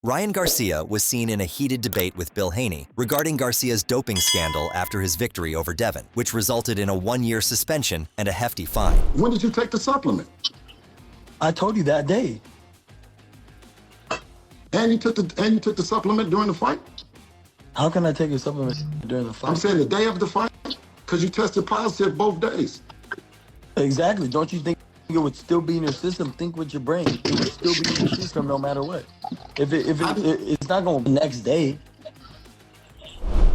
Ryan Garcia was seen in a heated debate with Bill Haney regarding Garcia's doping scandal after his victory over Devin, which resulted in a 1-year suspension and a hefty fine. When did you take the supplement? I told you that day. And you took the supplement during the fight? How can I take a supplement during the fight? I'm saying the day of the fight, because you tested positive both days. Exactly. Don't you think it would still be in your system? Think with your brain. It would still be in your system no matter what. It's not going the next day.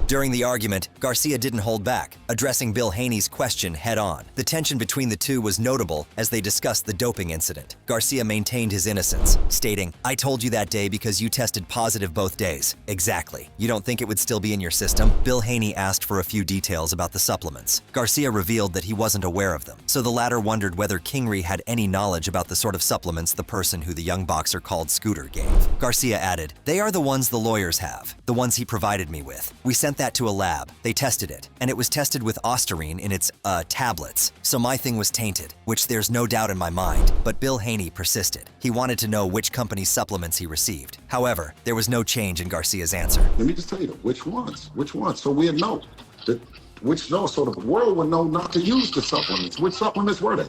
During the argument, Garcia didn't hold back, addressing Bill Haney's question head-on. The tension between the two was notable as they discussed the doping incident. Garcia maintained his innocence, stating, "I told you that day because you tested positive both days." Exactly. You don't think it would still be in your system? Bill Haney asked for a few details about the supplements. Garcia revealed that he wasn't aware of them, so the latter wondered whether Kingery had any knowledge about the sort of supplements the person who the young boxer called Scooter gave. Garcia added, "They are the ones the lawyers have, the ones he provided me with. We sent that to a lab. They tested it, and it was tested with ostarine in its, tablets. So my thing was tainted, which there's no doubt in my mind." But Bill Haney persisted. He wanted to know which company's supplements he received. However, there was no change in Garcia's answer. Let me just tell you, which ones? So we'd know. So the world would know not to use the supplements. Which supplements were they?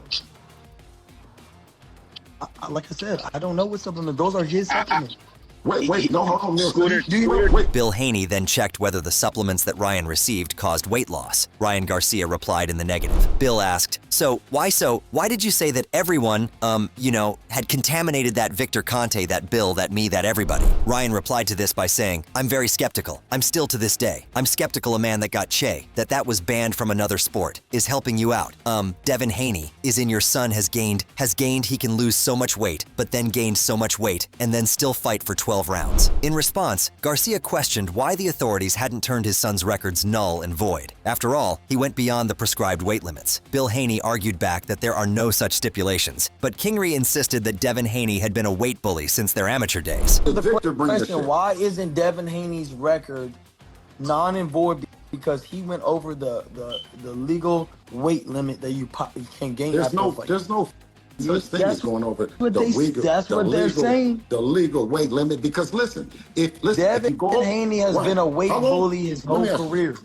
Like I said, I don't know what supplements. Those are his supplements. Wait, no, hold on, Scooter. Bill Haney then checked whether the supplements that Ryan received caused weight loss. Ryan Garcia replied in the negative. Bill asked, why did you say that everyone, had contaminated that Victor Conte, that Bill, that me, that everybody?" Ryan replied to this by saying, "I'm very skeptical. I'm still to this day. I'm skeptical a man that got Che, that was banned from another sport, is helping you out. Devin Haney is in your son has gained he can lose so much weight, but then gained so much weight, and then still fight for 12 rounds." In response, Garcia questioned why the authorities hadn't turned his son's records null and void. After all, he went beyond the prescribed weight limits. Bill Haney argued back that there are no such stipulations, but Kingery insisted that Devin Haney had been a weight bully since their amateur days. The question, why isn't Devin Haney's record non and void? Because he went over the legal weight limit that you can gain. There's no such thing as going over that's what they're saying. The legal weight limit. Because listen, Devin Haney has been a weight bully his whole career.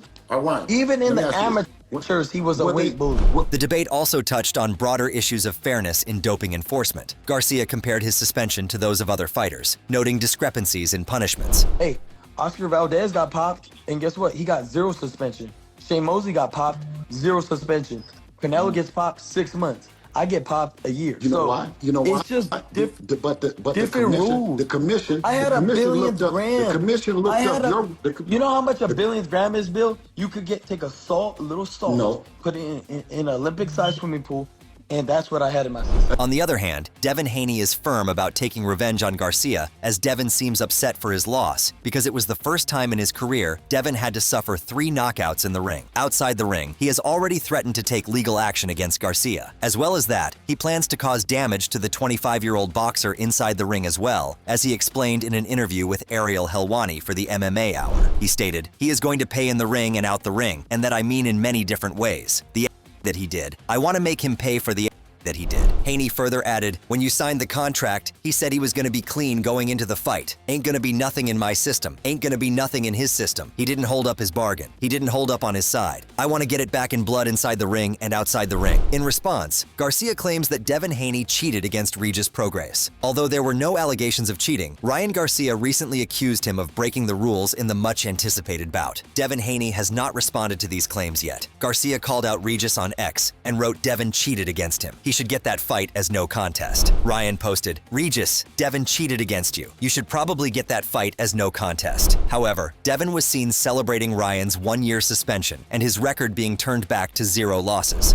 Even in the amateurs, he was a weight bully. The debate also touched on broader issues of fairness in doping enforcement. Garcia compared his suspension to those of other fighters, noting discrepancies in punishments. Hey, Oscar Valdez got popped, and guess what? He got 0 suspension. Shane Mosley got popped, 0 suspension. Canelo gets popped 6 months. I get popped a year. You know why? It's just different rules. The commission. I had a billionth gram. The commission looked up. You know how much a billionth gram is, Bill? You could take a little salt, put it in an Olympic-sized swimming pool, and that's what I had in my system. On the other hand, Devin Haney is firm about taking revenge on Garcia, as Devin seems upset for his loss because it was the first time in his career Devin had to suffer 3 knockouts in the ring. Outside the ring, he has already threatened to take legal action against Garcia. As well as that, he plans to cause damage to the 25-year-old boxer inside the ring as well, as he explained in an interview with Ariel Helwani for the MMA Hour. He stated, "He is going to pay in the ring and out the ring, and that I mean in many different ways. The that he did. I want to make him pay for the that he did." Haney further added, "When you signed the contract, he said he was going to be clean going into the fight. Ain't going to be nothing in my system. Ain't going to be nothing in his system. He didn't hold up his bargain. He didn't hold up on his side. I want to get it back in blood inside the ring and outside the ring." In response, Garcia claims that Devin Haney cheated against Regis Prograis. Although there were no allegations of cheating, Ryan Garcia recently accused him of breaking the rules in the much-anticipated bout. Devin Haney has not responded to these claims yet. Garcia called out Regis on X and wrote Devin cheated against him. He should get that fight as no contest. Ryan posted, "Regis, Devin cheated against you. You should probably get that fight as no contest." However, Devin was seen celebrating Ryan's 1-year suspension and his record being turned back to 0 losses.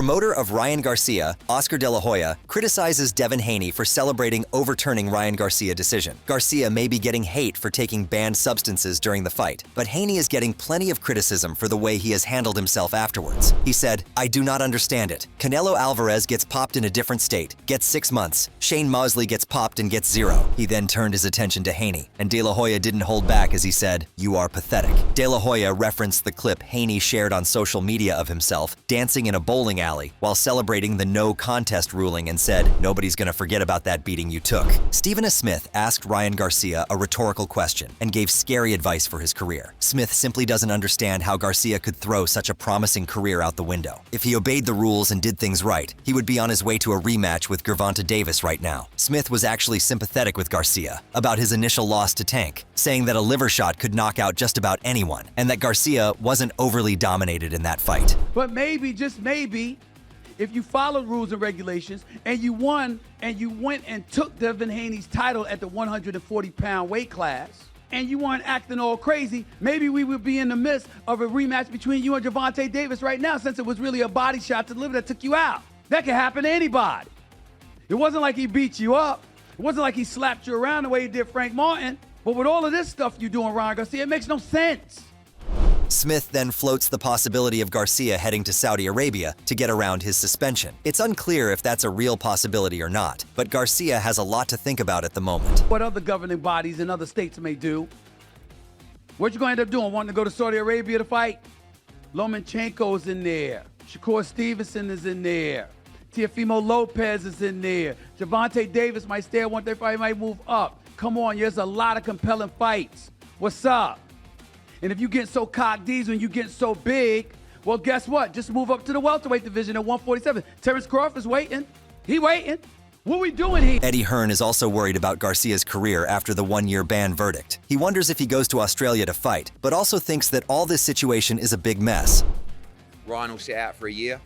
promoter of Ryan Garcia, Oscar De La Hoya, criticizes Devin Haney for celebrating overturning Ryan Garcia decision. Garcia may be getting hate for taking banned substances during the fight, but Haney is getting plenty of criticism for the way he has handled himself afterwards. He said, "I do not understand it. Canelo Alvarez gets popped in a different state, gets 6 months. Shane Mosley gets popped and gets 0. He then turned his attention to Haney, and De La Hoya didn't hold back as he said, "You are pathetic." De La Hoya referenced the clip Haney shared on social media of himself dancing in a bowling alley while celebrating the no contest ruling and said, "Nobody's gonna forget about that beating you took." Stephen A. Smith asked Ryan Garcia a rhetorical question and gave scary advice for his career. Smith simply doesn't understand how Garcia could throw such a promising career out the window. If he obeyed the rules and did things right, he would be on his way to a rematch with Gervonta Davis right now. Smith was actually sympathetic with Garcia about his initial loss to Tank, saying that a liver shot could knock out just about anyone and that Garcia wasn't overly dominated in that fight. But maybe, just maybe, if you followed rules and regulations and you won and you went and took Devin Haney's title at the 140-pound weight class and you weren't acting all crazy, maybe we would be in the midst of a rematch between you and Gervonta Davis right now, since it was really a body shot to the liver that took you out. That can happen to anybody. It wasn't like he beat you up. It wasn't like he slapped you around the way he did Frank Martin. But with all of this stuff you doing, Ryan Garcia, it makes no sense. Smith then floats the possibility of Garcia heading to Saudi Arabia to get around his suspension. It's unclear if that's a real possibility or not, but Garcia has a lot to think about at the moment. What other governing bodies in other states may do. What you going to end up doing? Wanting to go to Saudi Arabia to fight? Lomachenko's in there. Shakur Stevenson is in there. Teofimo Lopez is in there. Gervonta Davis might stay at 135, he might move up. Come on, there's a lot of compelling fights. What's up? And if you get so cock-deezed when you get so big, well, guess what? Just move up to the welterweight division at 147. Terrence Crawford's waiting. He waiting. What we doing here? Eddie Hearn is also worried about Garcia's career after the 1-year ban verdict. He wonders if he goes to Australia to fight, but also thinks that all this situation is a big mess. Ryan will sit out for a year.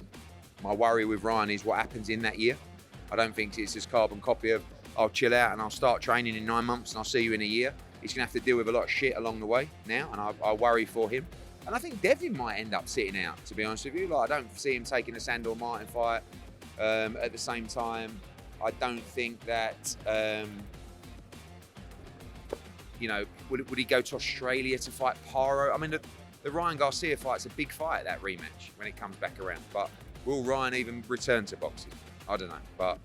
My worry with Ryan is what happens in that year. I don't think it's this carbon copy of, I'll chill out and I'll start training in 9 months and I'll see you in a year. He's going to have to deal with a lot of shit along the way now, and I worry for him. And I think Devin might end up sitting out, to be honest with you. Like, I don't see him taking a Sandor Martin fight. At the same time, I don't think that, would he go to Australia to fight Paro? I mean, the Ryan Garcia fight's a big fight, that rematch, when it comes back around. But will Ryan even return to boxing? I don't know, but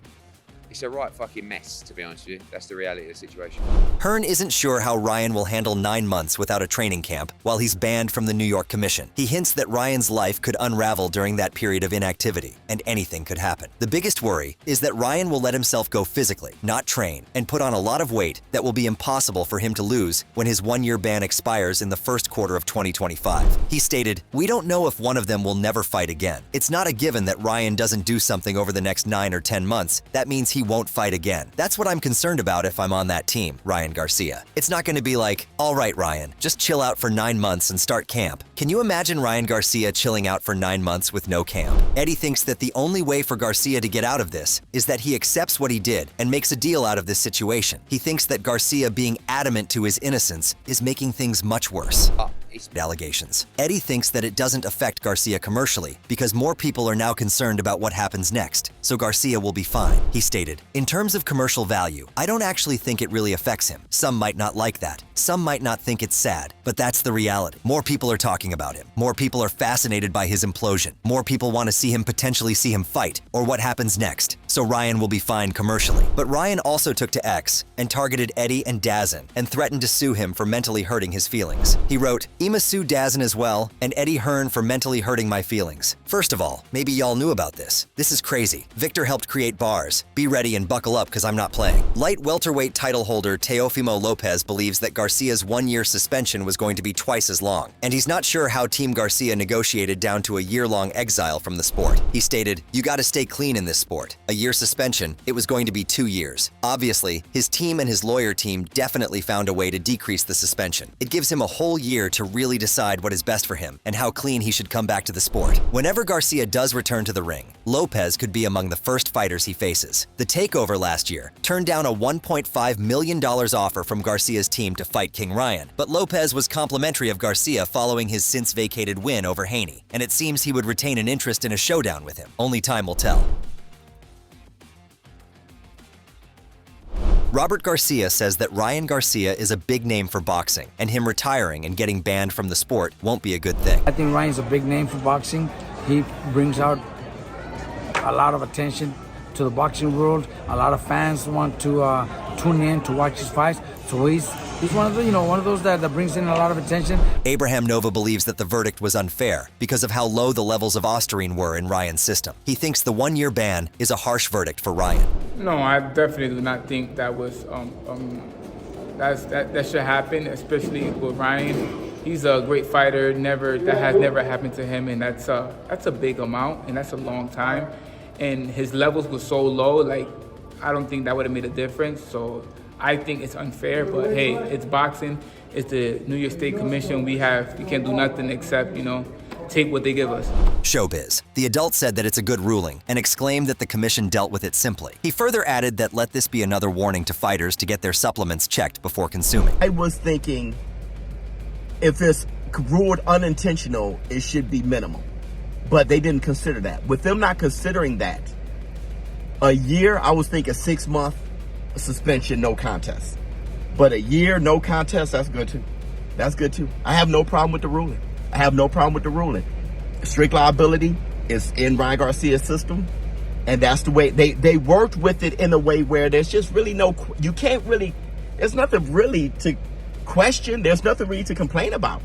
it's a right fucking mess, to be honest with you. That's the reality of the situation. Hearn isn't sure how Ryan will handle 9 months without a training camp while he's banned from the New York Commission. He hints that Ryan's life could unravel during that period of inactivity, and anything could happen. The biggest worry is that Ryan will let himself go physically, not train, and put on a lot of weight that will be impossible for him to lose when his 1-year ban expires in the first quarter of 2025. He stated, "We don't know if one of them will never fight again. It's not a given that Ryan doesn't do something over the next 9 or 10 months. That means he won't fight again. That's what I'm concerned about if I'm on that team," Ryan Garcia. It's not going to be like, "All right, Ryan, just chill out for 9 months and start camp." Can you imagine Ryan Garcia chilling out for 9 months with no camp? Eddie thinks that the only way for Garcia to get out of this is that he accepts what he did and makes a deal out of this situation. He thinks that Garcia being adamant to his innocence is making things much worse. Allegations. Eddie thinks that it doesn't affect Garcia commercially because more people are now concerned about what happens next, so Garcia will be fine. He stated, "In terms of commercial value, I don't actually think it really affects him. Some might not like that. Some might not think it's sad, but that's the reality. More people are talking about him. More people are fascinated by his implosion. More people want to see him fight, or what happens next. So Ryan will be fine commercially." But Ryan also took to X and targeted Eddie and Dazin and threatened to sue him for mentally hurting his feelings. He wrote, "Ima sued Dazin as well, and Eddie Hearn for mentally hurting my feelings. First of all, maybe y'all knew about this. This is crazy. Victor helped create bars. Be ready and buckle up because I'm not playing." Light welterweight title holder Teofimo Lopez believes that Garcia's 1-year suspension was going to be twice as long, and he's not sure how Team Garcia negotiated down to a year-long exile from the sport. He stated, "You gotta stay clean in this sport. A year year suspension, it was going to be 2 years. Obviously, his team and his lawyer team definitely found a way to decrease the suspension. It gives him a whole year to really decide what is best for him and how clean he should come back to the sport. Whenever Garcia does return to the ring, Lopez could be among the first fighters he faces. The Takeover last year turned down a $1.5 million offer from Garcia's team to fight King Ryan, but Lopez was complimentary of Garcia following his since-vacated win over Haney, and it seems he would retain an interest in a showdown with him. Only time will tell. Robert Garcia says that Ryan Garcia is a big name for boxing, and him retiring and getting banned from the sport won't be a good thing. I think Ryan's a big name for boxing. He brings out a lot of attention to the boxing world. A lot of fans want to tune in to watch his fights. So he's one of the, one of those that brings in a lot of attention. Abraham Nova believes that the verdict was unfair because of how low the levels of ostarine were in Ryan's system. He thinks the 1-year ban is a harsh verdict for Ryan. No, I definitely do not think that was that should happen, especially with Ryan. He's a great fighter. That has never happened to him, and that's a big amount, and that's a long time. And his levels were so low, like I don't think that would have made a difference. So I think it's unfair, but hey, it's boxing. It's the New York State Commission. We can't do nothing except, take what they give us. Showbiz. The adult said that it's a good ruling and exclaimed that the commission dealt with it simply. He further added that let this be another warning to fighters to get their supplements checked before consuming. I was thinking if it's ruled unintentional, it should be minimal. But they didn't consider that. With them not considering that, a year, I was thinking 6 month suspension, no contest. But a year, no contest, that's good too. That's good too. I have no problem with the ruling. Strict liability is in Ryan Garcia's system. And that's the way they worked with it, in a way where there's just really there's nothing really to question. There's nothing really to complain about.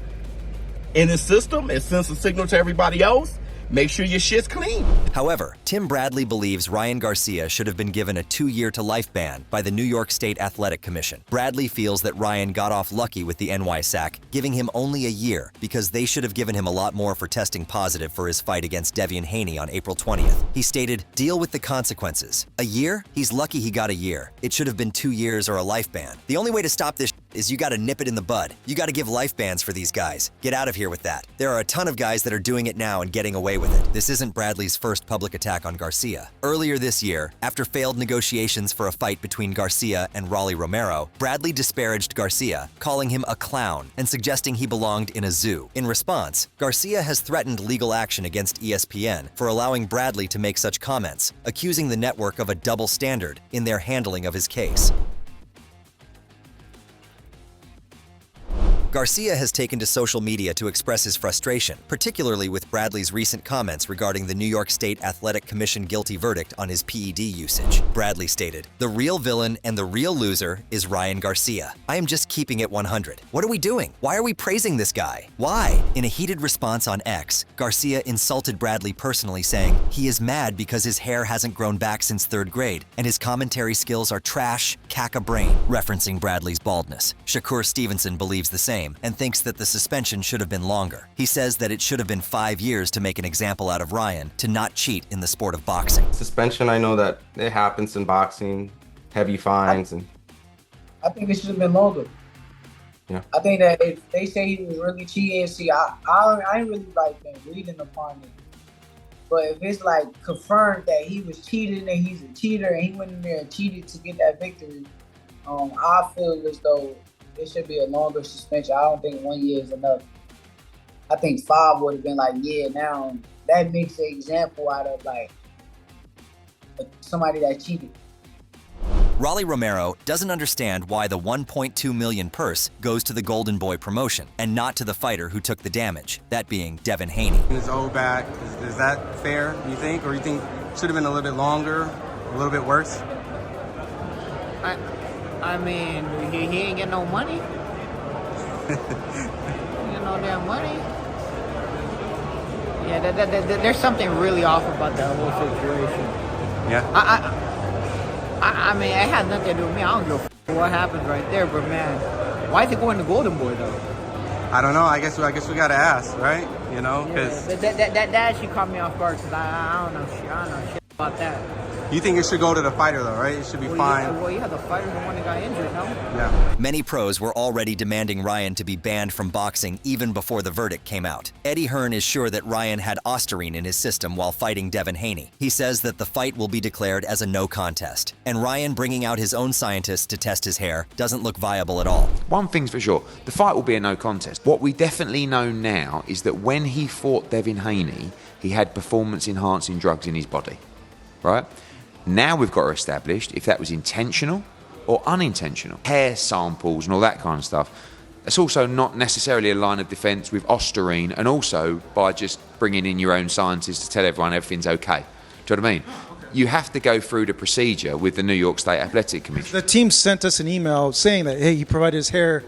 In the system, it sends a signal to everybody else. Make sure your shit's clean. However, Tim Bradley believes Ryan Garcia should have been given a 2-year-to-life ban by the New York State Athletic Commission. Bradley feels that Ryan got off lucky with the NYSAC, giving him only a year because they should have given him a lot more for testing positive for his fight against Devin Haney on April 20th. He stated, "Deal with the consequences. A year? He's lucky he got a year. It should have been 2 years or a life ban. The only way to stop this is you gotta nip it in the bud. You gotta give life bans for these guys. Get out of here with that. There are a ton of guys that are doing it now and getting away with it." This isn't Bradley's first public attack on Garcia. Earlier this year, after failed negotiations for a fight between Garcia and Romero, Bradley disparaged Garcia, calling him a clown and suggesting he belonged in a zoo. In response, Garcia has threatened legal action against ESPN for allowing Bradley to make such comments, accusing the network of a double standard in their handling of his case. Garcia has taken to social media to express his frustration, particularly with Bradley's recent comments regarding the New York State Athletic Commission guilty verdict on his PED usage. Bradley stated, "The real villain and the real loser is Ryan Garcia. I am just keeping it 100. What are we doing? Why are we praising this guy? Why?" In a heated response on X, Garcia insulted Bradley personally, saying he is mad because his hair hasn't grown back since 3rd grade and his commentary skills are trash, caca-brain, referencing Bradley's baldness. Shakur Stevenson believes the same and thinks that the suspension should have been longer. He says that it should have been 5 years to make an example out of Ryan to not cheat in the sport of boxing. Suspension, I know that it happens in boxing, heavy fines, and I think it should have been longer. Yeah. I think that if they say he was really cheating, I ain't really been reading upon it. But if it's confirmed that he was cheating and he's a cheater and he went in there and cheated to get that victory, I feel as though it should be a longer suspension. I don't think 1 year is enough. I think 5 would have been now that makes an example out of somebody that cheated. Romero doesn't understand why the $1.2 million purse goes to the Golden Boy promotion and not to the fighter who took the damage, that being Devin Haney. His old back, is that fair, you think? Or you think it should have been a little bit longer, a little bit worse? I mean, he ain't get no money. He ain't get no damn money. Yeah, there's something really off about that whole situation. Yeah. I mean, it has nothing to do with me. I don't give a f what happens right there, but man, why is it going to Golden Boy though? I don't know. I guess we gotta ask, right? Because that actually caught me off guard because I don't know shit about that. You think it should go to the fighter, though, right? It should be fine. Well, yeah, the fighter's the one that got injured, no? Yeah. Many pros were already demanding Ryan to be banned from boxing even before the verdict came out. Eddie Hearn is sure that Ryan had Ostarine in his system while fighting Devin Haney. He says that the fight will be declared as a no contest. And Ryan bringing out his own scientists to test his hair doesn't look viable at all. One thing's for sure, the fight will be a no contest. What we definitely know now is that when he fought Devin Haney, he had performance-enhancing drugs in his body, right? Now we've got to establish if that was intentional or unintentional. Hair samples and all that kind of stuff. It's also not necessarily a line of defence with Ostarine, and also by just bringing in your own scientists to tell everyone everything's okay. Do you know what I mean? You have to go through the procedure with the New York State Athletic Commission. The team sent us an email saying that, hey, he provided his hair.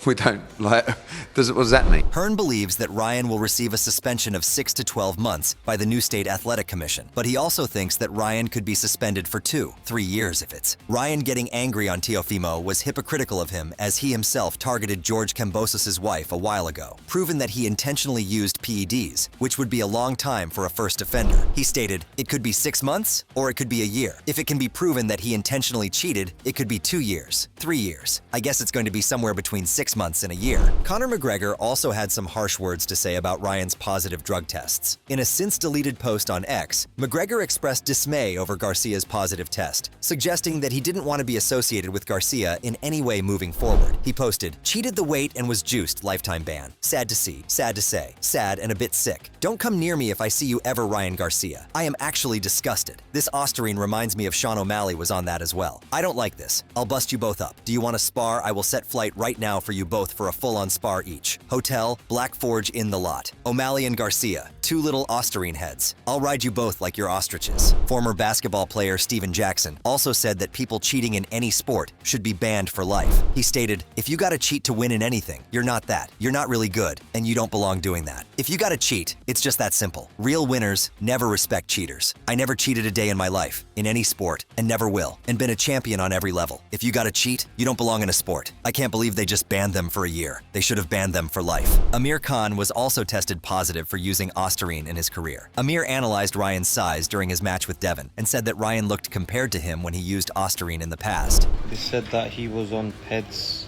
We don't, like, what does that mean? Hearn believes that Ryan will receive a suspension of 6 to 12 months by the new State Athletic Commission, but he also thinks that Ryan could be suspended for 2-3 years if it's. Ryan getting angry on Teofimo was hypocritical of him, as he himself targeted George Kambosos' wife a while ago, proven that he intentionally used PEDs, which would be a long time for a first offender. He stated, it could be 6 months or it could be a year. If it can be proven that he intentionally cheated, it could be 2 years, 3 years. I guess it's going to be somewhere between 6 months and a year. Conor McGregor also had some harsh words to say about Ryan's positive drug tests. In a since-deleted post on X, McGregor expressed dismay over Garcia's positive test, suggesting that he didn't want to be associated with Garcia in any way moving forward. He posted, cheated the weight and was juiced, lifetime ban. Sad to see, sad to say, sad and a bit sick. Don't come near me if I see you ever, Ryan Garcia. I am actually disgusted. This Ostarine reminds me of Sean O'Malley was on that as well. I don't like this. I'll bust you both up. Do you want to spar? I will set flight right now for you both for a full-on spar each. Hotel, Black Forge in the lot. O'Malley and Garcia, 2 little Ostarine heads. I'll ride you both like you're ostriches. Former basketball player Steven Jackson also said that people cheating in any sport should be banned for life. He stated, if you gotta cheat to win in anything, you're not that. You're not really good, and you don't belong doing that. If you gotta cheat, it's just that simple. Real winners never respect cheaters. I never cheated a day in my life, in any sport, and never will, and been a champion on every level. If you gotta cheat, you don't belong in a sport. I can't believe they just banned them for a year. They should have banned them for life. Amir Khan was also tested positive for using Ostarine in his career. Amir analyzed Ryan's size during his match with Devin and said that Ryan looked compared to him when he used Ostarine in the past. They said that he was on PEDS,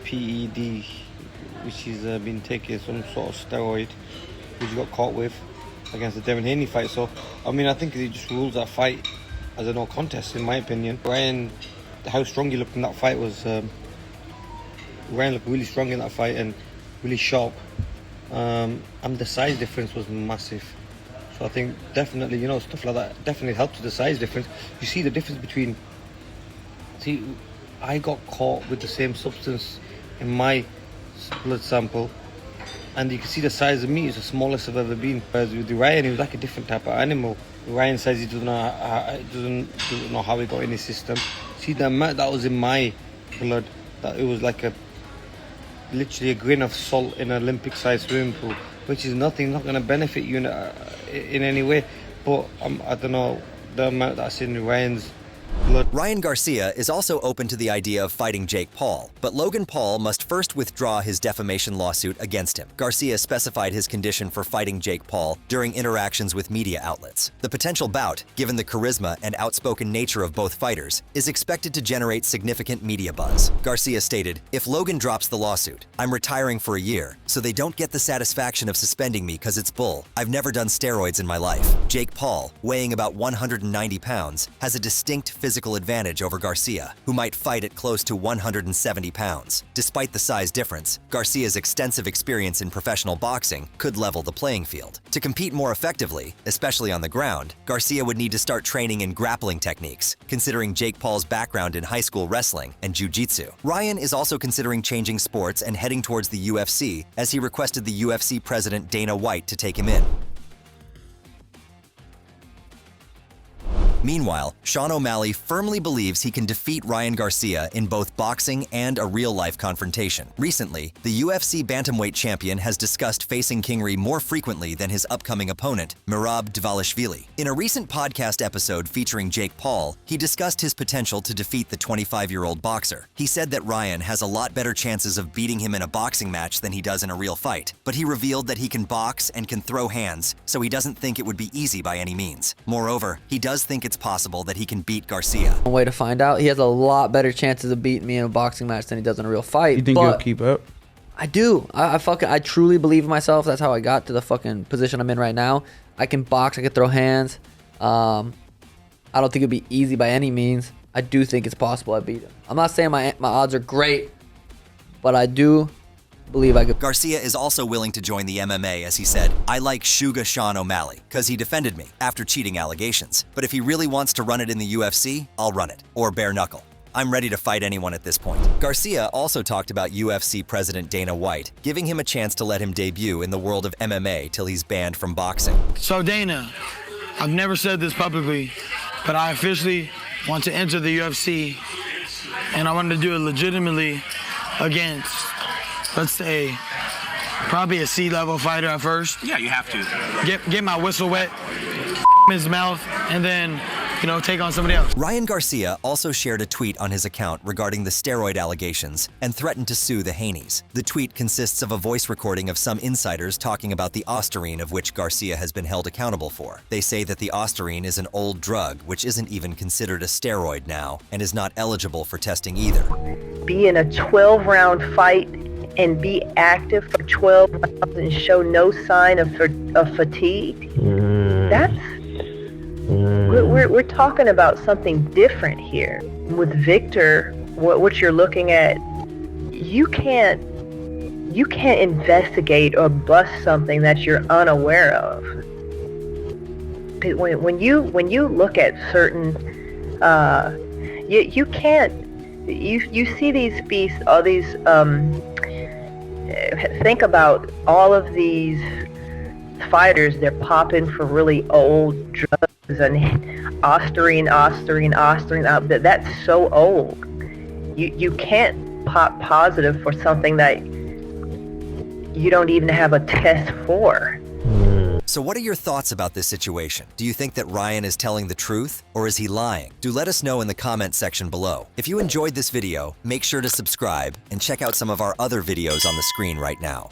PED, which he's been taking some sort of steroid, which he got caught with against the Devin Haney fight. So, I mean, I think he just rules that fight as a no contest, in my opinion. Ryan, how strong he looked in that fight was... Ryan looked really strong in that fight and really sharp. And the size difference was massive. So I think definitely, you know, stuff like that definitely helps with the size difference. You see the difference between... See, I got caught with the same substance in my blood sample, and you can see the size of me is the smallest I've ever been. Whereas with Ryan, he was like a different type of animal. Ryan says he doesn't know how he got in his system. See the amount that was in my blood, that it was like literally a grain of salt in an Olympic-sized swimming pool, which is nothing, not going to benefit you in any way. But I don't know the amount that's in Ryan's blood. Ryan Garcia is also open to the idea of fighting Jake Paul, but Logan Paul must first withdraw his defamation lawsuit against him. Garcia specified his condition for fighting Jake Paul during interactions with media outlets. The potential bout, given the charisma and outspoken nature of both fighters, is expected to generate significant media buzz. Garcia stated, if Logan drops the lawsuit, I'm retiring for a year, so they don't get the satisfaction of suspending me because it's bull. I've never done steroids in my life. Jake Paul, weighing about 190 pounds, has a distinct physical advantage over Garcia, who might fight at close to 170 pounds. Despite the size difference, Garcia's extensive experience in professional boxing could level the playing field. To compete more effectively, especially on the ground, Garcia would need to start training in grappling techniques, considering Jake Paul's background in high school wrestling and jiu-jitsu. Ryan is also considering changing sports and heading towards the UFC, as he requested the UFC president Dana White to take him in. Meanwhile, Sean O'Malley firmly believes he can defeat Ryan Garcia in both boxing and a real-life confrontation. Recently, the UFC bantamweight champion has discussed facing Kingery more frequently than his upcoming opponent, Merab Dvalishvili. In a recent podcast episode featuring Jake Paul, he discussed his potential to defeat the 25-year-old boxer. He said that Ryan has a lot better chances of beating him in a boxing match than he does in a real fight, but he revealed that he can box and can throw hands, so he doesn't think it would be easy by any means. Moreover, he does think it's possible that he can beat Garcia. One way to find out. He has a lot better chances of beating me in a boxing match than he does in a real fight. You think you'll keep up? I do. I truly believe in myself. That's how I got to the fucking position I'm in right now. I can box. I can throw hands. I don't think it'd be easy by any means. I do think it's possible I beat him. I'm not saying my odds are great, but I do believe I could. Garcia is also willing to join the MMA, as he said, "I like Sugar Sean O'Malley, because he defended me after cheating allegations. But if he really wants to run it in the UFC, I'll run it, or bare knuckle. I'm ready to fight anyone at this point." Garcia also talked about UFC President Dana White, giving him a chance to let him debut in the world of MMA till he's banned from boxing. So Dana, I've never said this publicly, but I officially want to enter the UFC, and I wanted to do it legitimately against, let's say, probably a C-level fighter at first. Yeah, you have to. Get my whistle wet, his mouth, and then, take on somebody else. Ryan Garcia also shared a tweet on his account regarding the steroid allegations and threatened to sue the Haneys. The tweet consists of a voice recording of some insiders talking about the Ostarine, of which Garcia has been held accountable for. They say that the Ostarine is an old drug, which isn't even considered a steroid now, and is not eligible for testing either. Be in a 12-round fight and be active for 12 rounds and show no sign of fatigue. That's we're talking about something different here. With Victor, what you're looking at, you can't investigate or bust something that you're unaware of. When you look at certain, you can't. You see these beasts, all these. Think about all of these fighters. They're popping for really old drugs and Ostarine. That's so old. You can't pop positive for something that you don't even have a test for. So what are your thoughts about this situation? Do you think that Ryan is telling the truth, or is he lying? Do let us know in the comment section below. If you enjoyed this video, make sure to subscribe and check out some of our other videos on the screen right now.